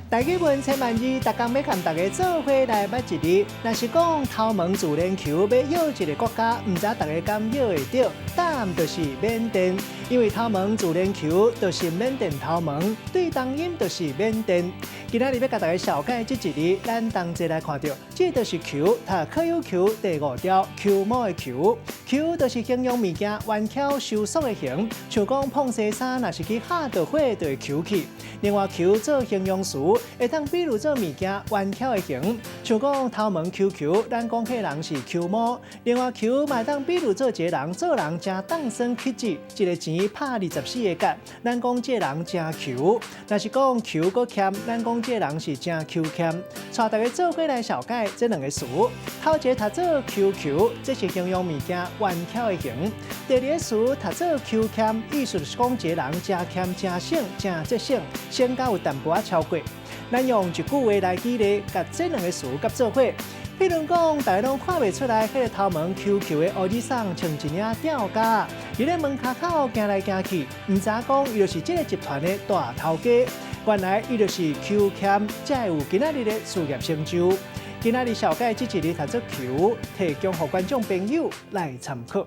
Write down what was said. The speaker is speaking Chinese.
大家问千万二，逐工要和大家做伙来捌一日。若是讲头毛自然球要约一个国家，唔知大家敢约会到？答案就是缅甸，因为头毛自然球就是缅甸头毛，对当音就是缅甸。今仔日要甲大家小解这一日，咱同齐来看到，这就是球，它可有球第5条，球毛的球。球就是形容物件弯翘收缩的形，像讲碰西衫，若是去下着火，就会球起。另外，球做形容词，会当比如做物件弯翘的形，像讲头毛球球，咱讲迄人是球毛。另外，球嘛当比如做一个人，做人真当生气质，一个钱拍24个角，咱讲这人真球。若是讲球搁欠，咱讲这人是真球欠。带大家做伙来小解这两个词。头一个读做球球，这是形容物件弯翘的形；第二个词读做球欠，意思是讲一个人真欠、真省、真节省，省到有淡薄仔超过。咱用一句话来举例，甲这两个词甲做伙。比如讲，大家拢看袂出来，迄个头毛球球的乌子桑穿一领吊架，伊咧门口口行来行去，唔知讲伊就是这个集团的大头家。原来伊就是球欠，才有今仔日的事业成就。今仔日小解这一日读做球，提供予观众朋友来参考。